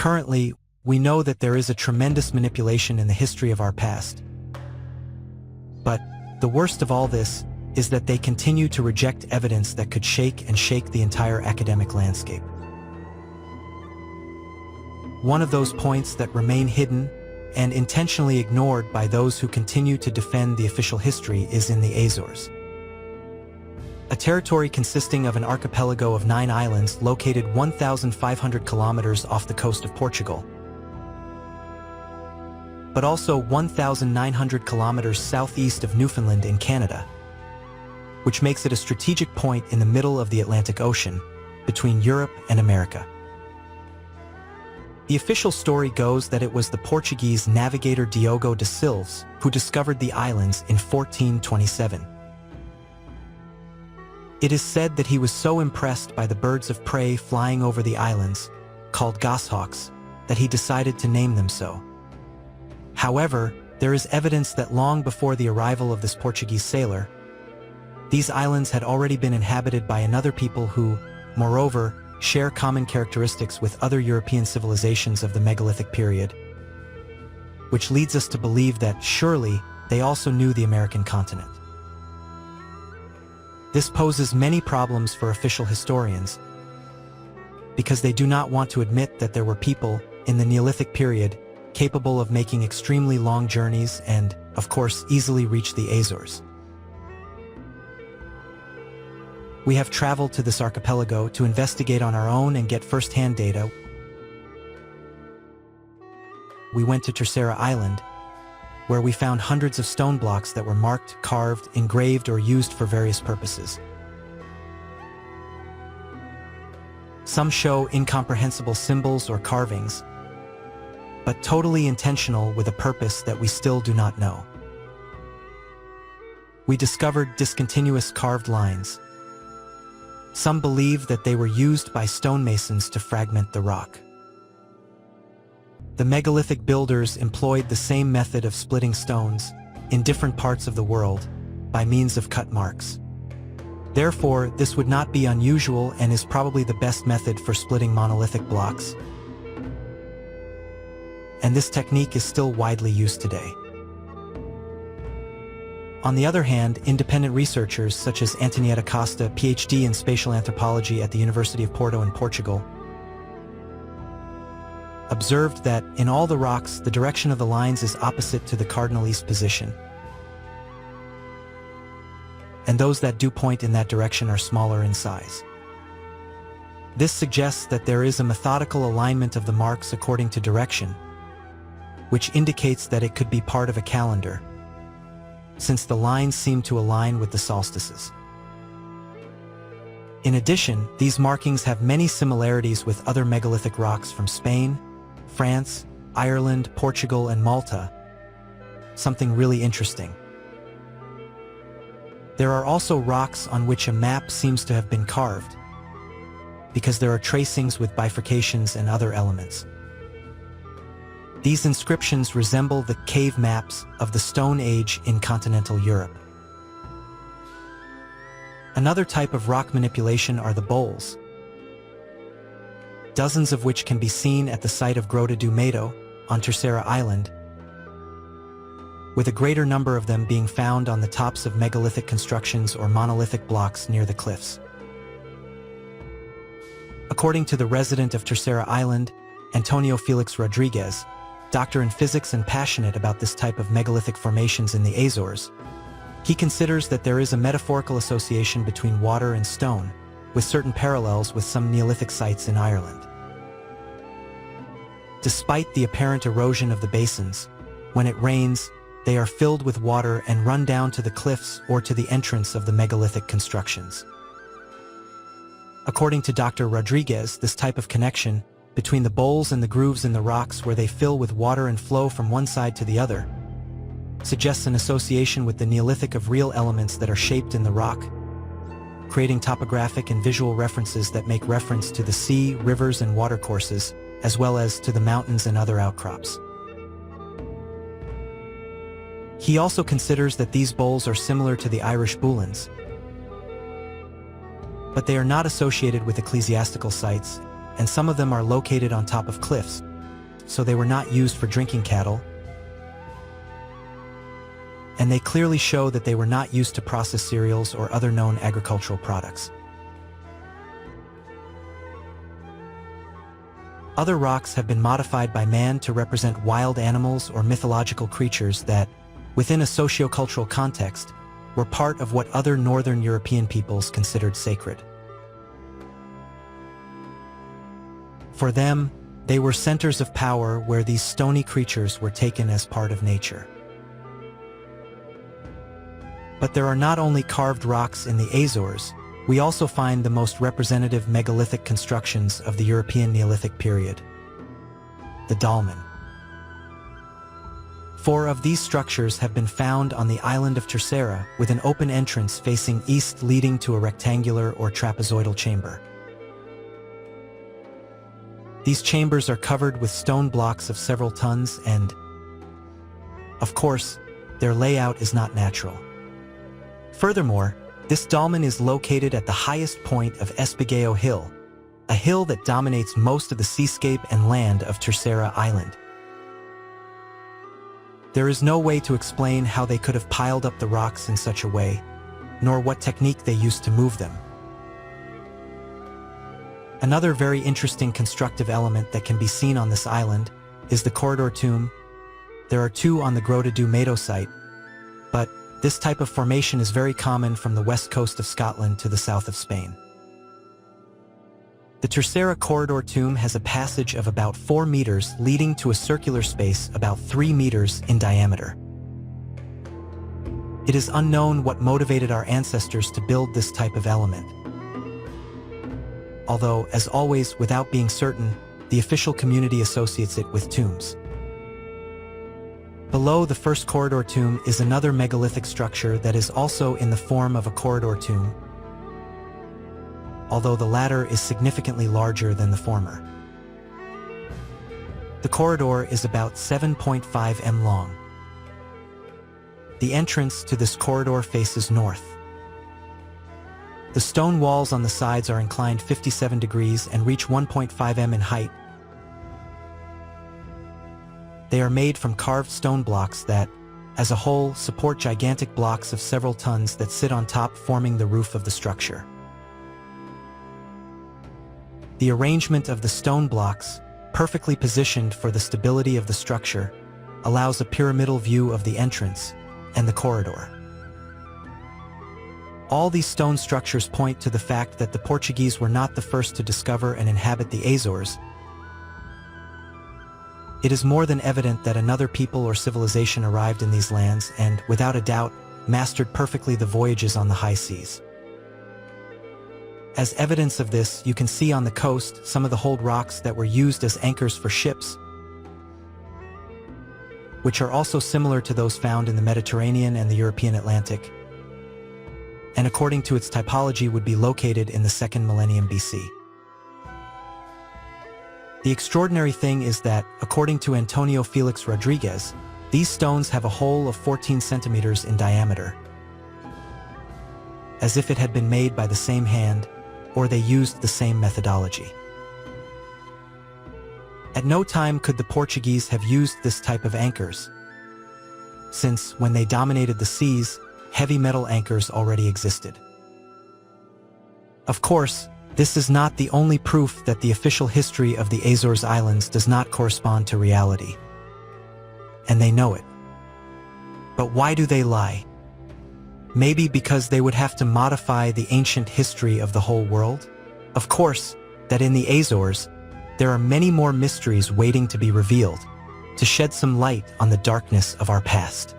Currently, we know that there is a tremendous manipulation in the history of our past. But the worst of all this is that they continue to reject evidence that could shake the entire academic landscape. One of those points that remain hidden and intentionally ignored by those who continue to defend the official history is in the Azores, a territory consisting of an archipelago of 9 islands located 1,500 kilometers off the coast of Portugal, but also 1,900 kilometers southeast of Newfoundland in Canada, which makes it a strategic point in the middle of the Atlantic Ocean, between Europe and America. The official story goes that it was the Portuguese navigator Diogo de Silves who discovered the islands in 1427. It is said that he was so impressed by the birds of prey flying over the islands, called goshawks, that he decided to name them so. However, there is evidence that long before the arrival of this Portuguese sailor, these islands had already been inhabited by another people who, moreover, share common characteristics with other European civilizations of the megalithic period, which leads us to believe that, surely, they also knew the American continent. This poses many problems for official historians, because they do not want to admit that there were people, in the Neolithic period, capable of making extremely long journeys and, of course, easily reach the Azores. We have traveled to this archipelago to investigate on our own and get first-hand data. We went to Terceira Island, where we found hundreds of stone blocks that were marked, carved, engraved, or used for various purposes. Some show incomprehensible symbols or carvings, but totally intentional with a purpose that we still do not know. We discovered discontinuous carved lines. Some believe that they were used by stonemasons to fragment the rock. The megalithic builders employed the same method of splitting stones in different parts of the world by means of cut marks. Therefore, this would not be unusual and is probably the best method for splitting monolithic blocks. And this technique is still widely used today. On the other hand, independent researchers such as Antonieta Costa, PhD in spatial anthropology at the University of Porto in Portugal, observed that in all the rocks, the direction of the lines is opposite to the cardinal east position, and those that do point in that direction are smaller in size. This suggests that there is a methodical alignment of the marks according to direction, which indicates that it could be part of a calendar, since the lines seem to align with the solstices. In addition, these markings have many similarities with other megalithic rocks from Spain, France, Ireland, Portugal, and Malta, something really interesting. There are also rocks on which a map seems to have been carved, because there are tracings with bifurcations and other elements. These inscriptions resemble the cave maps of the Stone Age in continental Europe. Another type of rock manipulation are the bowls, dozens of which can be seen at the site of Grota do Medo on Terceira Island, with a greater number of them being found on the tops of megalithic constructions or monolithic blocks near the cliffs. According to the resident of Terceira Island, Antonio Felix Rodriguez, doctor in physics and passionate about this type of megalithic formations in the Azores, he considers that there is a metaphorical association between water and stone, with certain parallels with some Neolithic sites in Ireland. Despite the apparent erosion of the basins, when it rains, they are filled with water and run down to the cliffs or to the entrance of the megalithic constructions. According to Dr. Rodriguez, this type of connection between the bowls and the grooves in the rocks where they fill with water and flow from one side to the other suggests an association with the Neolithic of real elements that are shaped in the rock, creating topographic and visual references that make reference to the sea, rivers, and watercourses, as well as to the mountains and other outcrops. He also considers that these bowls are similar to the Irish bulins, but they are not associated with ecclesiastical sites, and some of them are located on top of cliffs, so they were not used for drinking cattle, and they clearly show that they were not used to process cereals or other known agricultural products. Other rocks have been modified by man to represent wild animals or mythological creatures that, within a socio-cultural context, were part of what other Northern European peoples considered sacred. For them, they were centers of power where these stony creatures were taken as part of nature. But there are not only carved rocks in the Azores, we also find the most representative megalithic constructions of the European Neolithic period, the dolmen. 4 of these structures have been found on the island of Terceira, with an open entrance facing east leading to a rectangular or trapezoidal chamber. These chambers are covered with stone blocks of several tons and, of course, their layout is not natural. Furthermore, this dolmen is located at the highest point of Espigao Hill, a hill that dominates most of the seascape and land of Terceira Island. There is no way to explain how they could have piled up the rocks in such a way, nor what technique they used to move them. Another very interesting constructive element that can be seen on this island is the corridor tomb. There are 2 on the Grota do Mato site, but this type of formation is very common from the west coast of Scotland to the south of Spain. The Terceira corridor tomb has a passage of about 4 meters leading to a circular space about 3 meters in diameter. It is unknown what motivated our ancestors to build this type of element. Although, as always, without being certain, the official community associates it with tombs. Below the first corridor tomb is another megalithic structure that is also in the form of a corridor tomb, although the latter is significantly larger than the former. The corridor is about 7.5 m long. The entrance to this corridor faces north. The stone walls on the sides are inclined 57 degrees and reach 1.5 m in height. They are made from carved stone blocks that, as a whole, support gigantic blocks of several tons that sit on top, forming the roof of the structure. The arrangement of the stone blocks, perfectly positioned for the stability of the structure, allows a pyramidal view of the entrance and the corridor. All these stone structures point to the fact that the Portuguese were not the first to discover and inhabit the Azores. It is more than evident that another people or civilization arrived in these lands and, without a doubt, mastered perfectly the voyages on the high seas. As evidence of this, you can see on the coast some of the hold rocks that were used as anchors for ships, which are also similar to those found in the Mediterranean and the European Atlantic, and according to its typology would be located in the 2nd millennium BC. The extraordinary thing is that, according to Antonio Felix Rodriguez, these stones have a hole of 14 centimeters in diameter, as if it had been made by the same hand, or they used the same methodology. At no time could the Portuguese have used this type of anchors, since, when they dominated the seas, heavy metal anchors already existed. Of course, this is not the only proof that the official history of the Azores Islands does not correspond to reality. And they know it. But why do they lie? Maybe because they would have to modify the ancient history of the whole world? Of course, that in the Azores, there are many more mysteries waiting to be revealed, to shed some light on the darkness of our past.